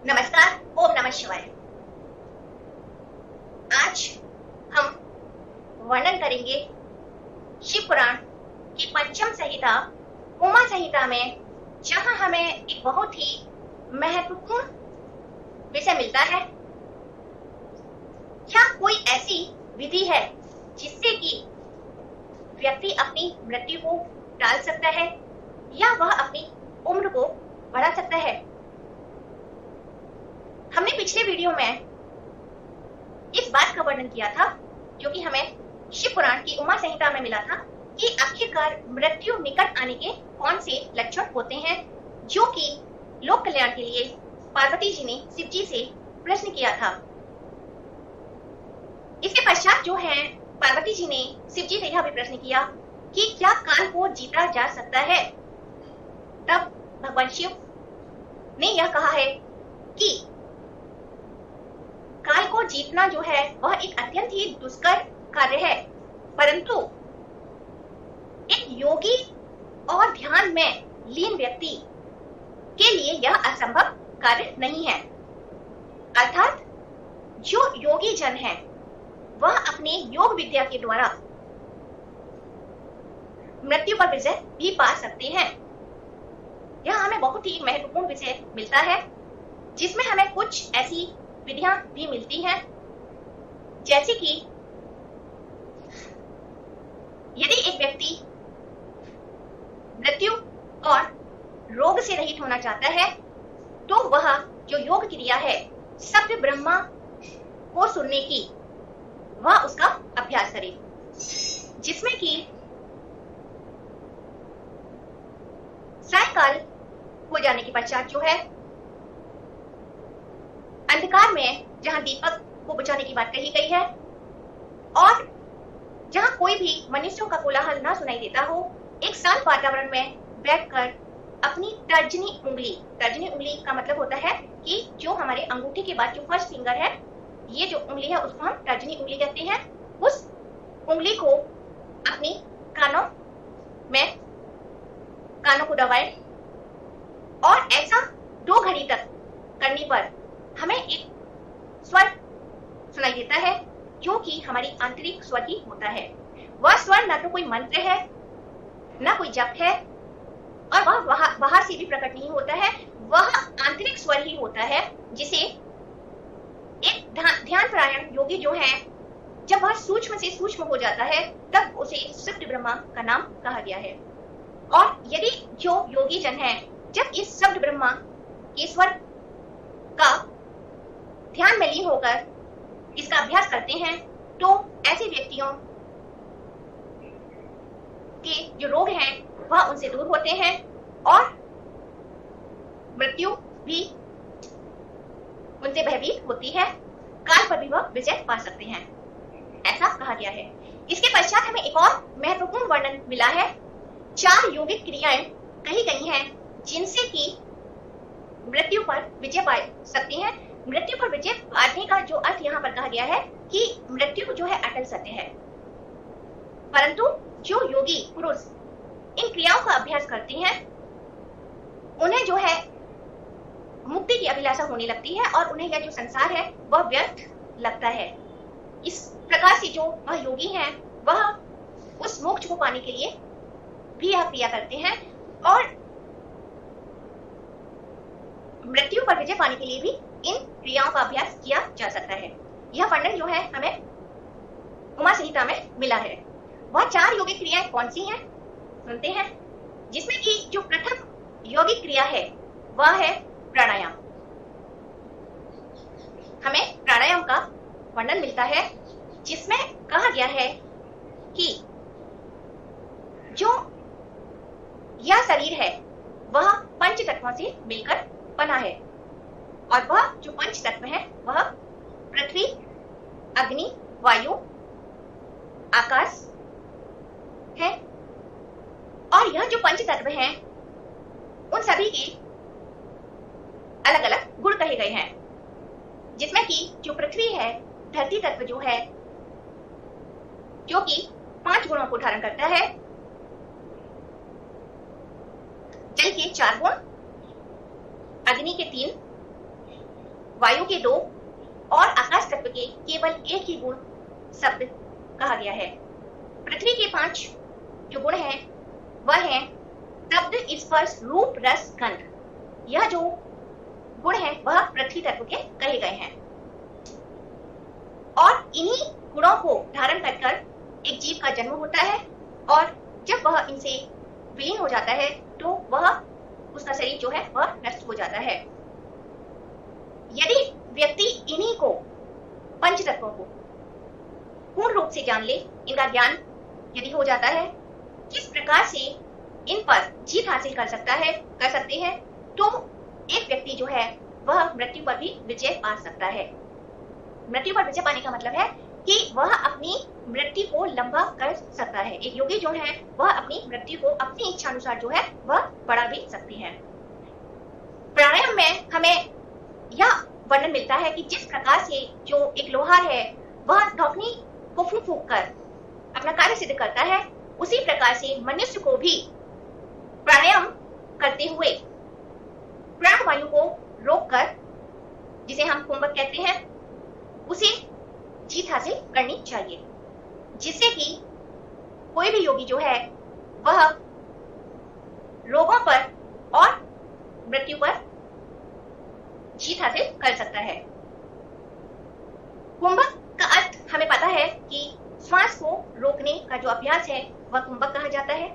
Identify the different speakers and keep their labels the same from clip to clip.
Speaker 1: नमस्कार। ओम नमः शिवाय। आज हम वर्णन करेंगे शिव पुराण की पंचम संहिता उमा संहिता में, जहां हमें एक बहुत ही महत्वपूर्ण विषय मिलता है। क्या कोई ऐसी विधि है जिससे कि व्यक्ति अपनी मृत्यु को टाल सकता है या वह अपनी उम्र को बढ़ा सकता है? हमने पिछले वीडियो में इस बात का वर्णन किया था, जो कि हमें शिव पुराण की उमा संहिता में मिला था, कि आखिरकार मृत्यु निकट आने के कौन से लक्षण होते हैं, जो कि लोक कल्याण के लिए पार्वती जी ने शिव जी से प्रश्न किया था। इसके पश्चात जो है पार्वती जी ने शिव जी से यह भी प्रश्न किया कि क्या काल को जीता जा सकता है। तब भगवान शिव ने यह कहा है कि काल को जीतना जो है वह एक अत्यंत ही दुष्कर कार्य है, परंतु एक योगी और ध्यान में लीन व्यक्ति के लिए यह असंभव कार्य नहीं है। अर्थात जो योगी जन है वह अपने योग विद्या के द्वारा मृत्यु पर विजय भी पा सकते हैं। यह हमें बहुत ही महत्वपूर्ण विषय मिलता है, जिसमें हमें कुछ ऐसी विधियां भी मिलती हैं, जैसे कि यदि एक व्यक्ति मृत्यु और रोग से रहित होना चाहता है तो वह जो योग क्रिया है शब्द ब्रह्मा को सुनने की, वह उसका अभ्यास करे, जिसमें कि सायकाल हो जाने के पश्चात जो है अंधकार में जहां दीपक को बुझाने की बात कही गई है और जहां कोई भी मनुष्यों का कोलाहल ना सुनाई देता हो, एक शांत वातावरण में बैठकर अपनी तर्जनी उंगली का मतलब होता है कि जो हमारे अंगूठे के बाद जो फर्स्ट फिंगर है, ये जो उंगली है उसको हम तर्जनी उंगली कहते हैं। उस उंगली को अपनी कानों को दबाएं और ऐसा 2 घड़ी तक करने पर हमें एक स्वर सुनाई देता है, जो कि हमारी आंतरिक स्वर ही होता है। वह स्वर ना तो कोई मंत्र है, ना कोई जप है, और वह बाहर से भी प्रकट नहीं होता है। वह आंतरिक स्वर ही होता है, जिसे एक ध्यान परायण योगी जो है, जब वह सूक्ष्म से सूक्ष्म हो जाता है, तब उसे शब्द ब्रह्मा का नाम कहा गया है। और यदि जो योगी जन है जब इस शब्द ब्रह्मा के स्वर का ध्यान में लीन होकर इसका अभ्यास करते हैं, तो ऐसे व्यक्तियों के जो रोग हैं वह उनसे दूर होते हैं और मृत्यु भी उनसे भयभीत होती है। काल पर भी वह विजय पा सकते हैं, ऐसा कहा गया है। इसके पश्चात हमें एक और महत्वपूर्ण वर्णन मिला है। 4 योगिक क्रियाएं कही गई हैं, जिनसे कि मृत्यु पर विजय पा सकते हैं। मृत्यु पर विजय पाने का जो अर्थ यहाँ पर कहा गया है कि मृत्यु जो है अटल सत्य है, परंतु जो योगी पुरुष इन क्रियाओं का अभ्यास करते हैं, उन्हें जो है मुक्ति की अभिलाषा होने लगती है और उन्हें यह जो संसार है वह व्यर्थ लगता है। इस प्रकार से जो वह योगी हैं वह उस मोक्ष को पाने के लिए भी यह क्रिया करते हैं और मृत्यु पर विजय पाने के लिए भी इन क्रियाओं का अभ्यास किया जा सकता है। यह वर्णन जो है हमें उमा संहिता में मिला है। वह 4 योगिक क्रियाएं कौन सी हैं, सुनते हैं। जिसमें कि जो प्रथम योगिक क्रिया है वह है प्राणायाम। हमें प्राणायाम का वर्णन मिलता है, जिसमें कहा गया है कि जो यह शरीर है वह पंच तत्वों से मिलकर बना है, और वह जो पंच तत्व है वह पृथ्वी, अग्नि, वायु, आकाश है। और यह जो पंच तत्व हैं उन सभी के अलग अलग गुण कहे गए हैं, जिसमें कि जो पृथ्वी है, धरती तत्व जो है, जो कि 5 गुणों को धारण करता है। जल के 4 गुण, अग्नि के 3, वायु के 2 और आकाश तत्व के केवल एक ही गुण शब्द कहा गया है। पृथ्वी के 5 जो गुण हैं वह है शब्द, स्पर्श, रूप, रस, गंध। यह जो गुण है वह पृथ्वी तत्व के कहे गए हैं और इन्हीं गुणों को धारण कर एक जीव का जन्म होता है और जब वह इनसे विलीन हो जाता है तो वह उसका शरीर जो है वह नष्ट हो जाता है। यदि व्यक्ति इन्हीं को पंच तत्वों को पूर्ण रूप से जान ले, इनका ज्ञान यदि हो जाता है, किस प्रकार से इन पर जीत हासिल कर सकते हैं, तो एक व्यक्ति जो है वह मृत्यु पर भी विजय पा सकता है। मृत्यु पर विजय पाने का मतलब है कि वह अपनी मृत्यु को लंबा कर सकता है। एक योगी जो है वह अपनी मृत्यु को अपनी इच्छा अनुसार जो है वह बढ़ा भी सकती है। प्राणायाम में हमें यह वर्णन मिलता है कि जिस प्रकार से जो एक लोहार है वह धौकनी को फूंक फूंक कर अपना कार्य सिद्ध करता है, उसी प्रकार से मनुष्य को भी प्राणायाम करते हुए प्राणवायु को रोककर, जिसे हम कुंभक कहते हैं, उसे जीत हासिल करनी चाहिए, जिससे कि कोई भी योगी जो है वह रोगों पर और मृत्यु पर जीत हासिल कर सकता है। कुंभक का अर्थ हमें पता है कि श्वास को रोकने का जो अभ्यास है वह कुंभक कहा जाता है।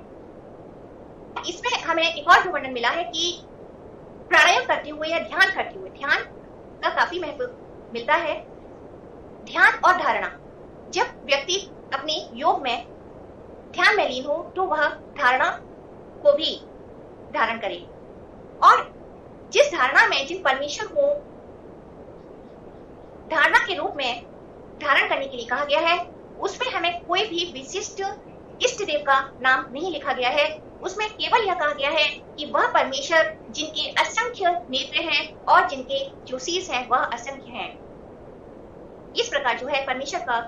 Speaker 1: इसमें हमें एक और जो वर्णन मिला है कि प्राणायाम करते हुए या ध्यान करते हुए, ध्यान का काफी महत्व मिलता है। ध्यान और धारणा, जब व्यक्ति अपने योग में ध्यान में लीन हो तो वह धारणा को भी धारण करे और जिस धारणा में जिन परमेश्वर को धारणा के रूप में धारण करने के लिए कहा गया है, उसमें हमें कोई भी विशिष्ट इष्ट देव का नाम नहीं लिखा गया है। उसमें केवल यह कहा गया है कि वह परमेश्वर जिनके असंख्य नेत्र हैं और जिनके जो शीश हैं वह असंख्य हैं। इस प्रकार जो है परमेश्वर का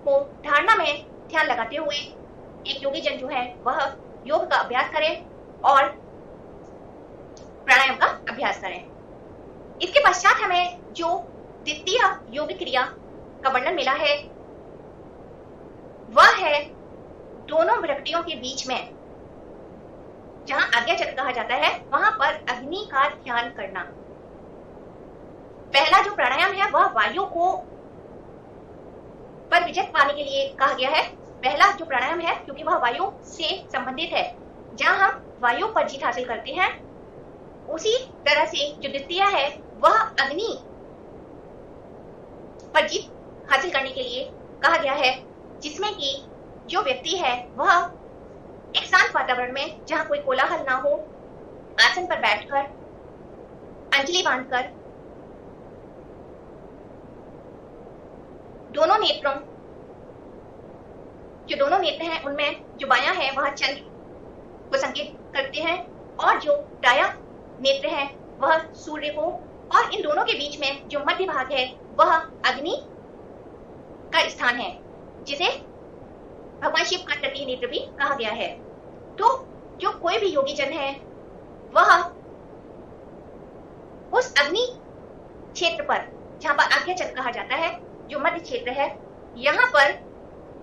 Speaker 1: को धारणा में ध्यान लगाते हुए एक योगी जन जो है वह योग का अभ्यास करे और प्राणायाम का अभ्यास करें। इसके पश्चात हमें जो द्वितीय योग क्रिया का वर्णन मिला है वह है दोनों विरक्तियों के बीच में, जहां आज्ञा चक्र कहा जाता है, वहां पर अग्नि का ध्यान करना। पहला जो प्राणायाम है वह वायु को पर विजय पाने के लिए कहा गया है। पहला जो प्राणायाम है क्योंकि वह वायु से संबंधित है, जहां हम वायु पर जीत हासिल करते हैं, उसी तरह से जो द्वितीय है वह अग्नि पर जीत हासिल करने के लिए कहा गया है, जिसमें कि जो व्यक्ति है वह एक शांत वातावरण में, जहां कोई कोलाहल ना हो, आसन पर बैठकर अंजलि बांधकर दोनों नेत्रों, जो दोनों नेत्र हैं उनमें जो बायां है वह चंद्र को संकेत करते हैं और जो दायां नेत्र है वह सूर्य को, और इन दोनों के बीच में जो मध्य भाग है वह अग्नि का स्थान है, जिसे भगवान शिव का तृतीय नेत्र भी कहा गया है। तो जो कोई भी योगी जन है वह उस अग्नि क्षेत्र पर, जहां पर आज्ञा चक्र कहा जाता है, जो मध्य क्षेत्र है, यहाँ पर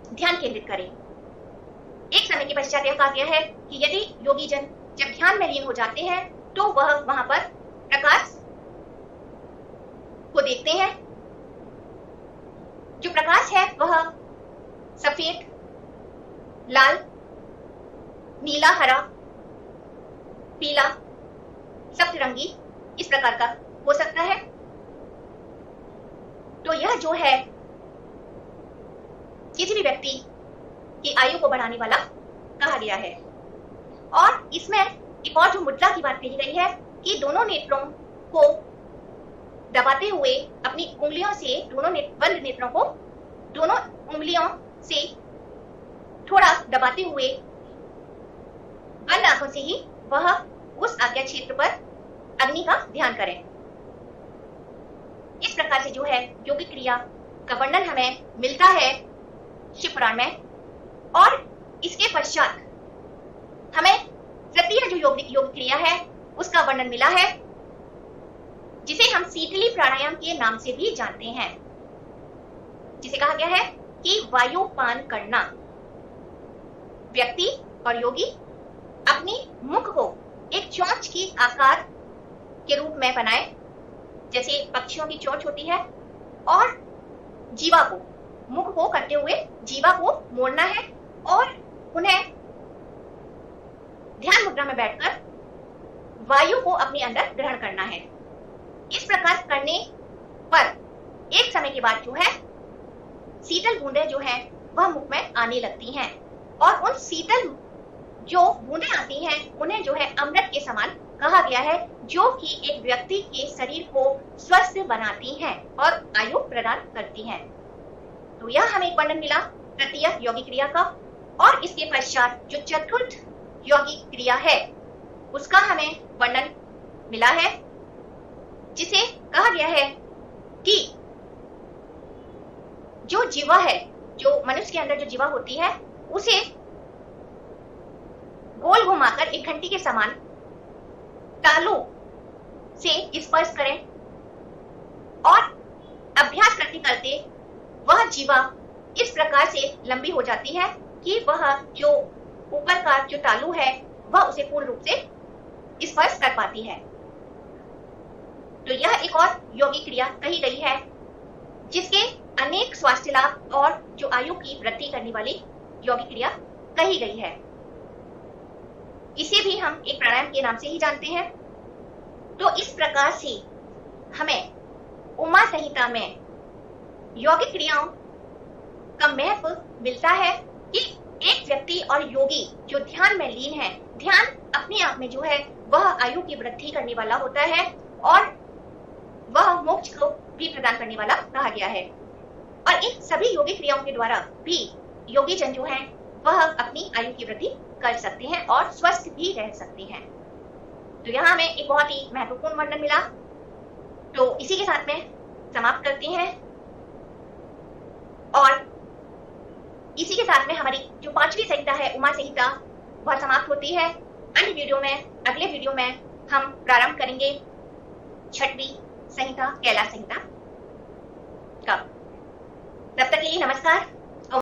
Speaker 1: ध्यान केंद्रित करें। एक समय के पश्चात यह कहा गया है कि यदि योगी जन जब ध्यान में लीन हो जाते हैं तो वह वहां पर प्रकाश को देखते हैं। जो प्रकाश है वह सफेद, लाल, नीला, हरा, पीला, सप्तरंगी इस प्रकार का हो सकता है। तो यह जो है किसी भी व्यक्ति की आयु को बढ़ाने वाला कहा गया है। और इसमें एक और जो मुद्रा की बात कही गई है कि दोनों नेत्रों को दबाते हुए अपनी उंगलियों से, दोनों बंद नेत्रों को दोनों उंगलियों से थोड़ा दबाते हुए बंद आंखों से ही वह उस आज्ञा क्षेत्र पर अग्नि का ध्यान करें। इस प्रकार से जो है योगी क्रिया का वर्णन हमें मिलता है शिव पुराण में। और इसके पश्चात हमें तृतीय जो योग क्रिया है उसका वर्णन मिला है, जिसे हम शीतली प्राणायाम के नाम से भी जानते हैं, जिसे कहा गया है कि वायुपान करना। व्यक्ति और योगी अपने मुख को एक चोंच की आकार के रूप में बनाए, जैसे पक्षियों की चोंच होती है, और जीवा को, मुख को करते हुए जीवा को मोड़ना है और उन्हें ध्यान मुद्रा में बैठकर वायु को अपने अंदर ग्रहण करना है। इस प्रकार करने पर एक समय के बाद जो है शीतल बूंदें जो है वह मुख में आने लगती हैं, और उन शीतल जो बूंदें आती हैं उन्हें जो है अमृत के समान कहा गया है, जो कि एक व्यक्ति के शरीर को स्वस्थ बनाती हैं और आयु प्रदान करती हैं। तो यह हमें एक वर्णन मिला तृतीय योगी क्रिया का, और इसके पश्चात जो चतुर्थ योगी क्रिया है उसका हमें वर्णन मिला है, जिसे कहा गया है कि जो जीवा है, जो मनुष्य के अंदर जो जीवा होती है, उसे गोल घुमाकर एक घंटी के समान तालू से स्पर्श करें, और अभ्यास करते करते वह जीवा इस प्रकार से लंबी हो जाती है कि वह जो ऊपर का जो तालू है वह उसे पूर्ण रूप से स्पर्श कर पाती है। तो यह एक और योगी क्रिया कही गई है, जिसके अनेक स्वास्थ्य लाभ और जो आयु की वृद्धि करने वाली योगी क्रिया कही गई है। इसे भी हम एक प्राणायाम के नाम से ही जानते हैं। तो इस प्रकार से हमें उमा संहिता में योगिक क्रियाओं का महत्व मिलता है कि एक व्यक्ति और योगी जो ध्यान में लीन है, ध्यान अपने आप में जो है वह आयु की वृद्धि करने वाला होता है, और वह मोक्ष को भी प्रदान करने वाला कहा गया है। और इन सभी योगिक क्रियाओं के द्वारा भी योगी जन जो है वह अपनी आयु की वृद्धि कर सकते हैं और स्वस्थ भी रह सकते हैं। तो यहाँ हमें एक बहुत ही महत्वपूर्ण वर्णन मिला। तो इसी के साथ में समाप्त करते हैं, और इसी के साथ में हमारी जो 5वीं संहिता है उमा संहिता वह समाप्त होती है। अन्य वीडियो में, अगले वीडियो में हम प्रारंभ करेंगे 6वीं संहिता कैलाश संहिता का। तब तक के लिए नमस्कार।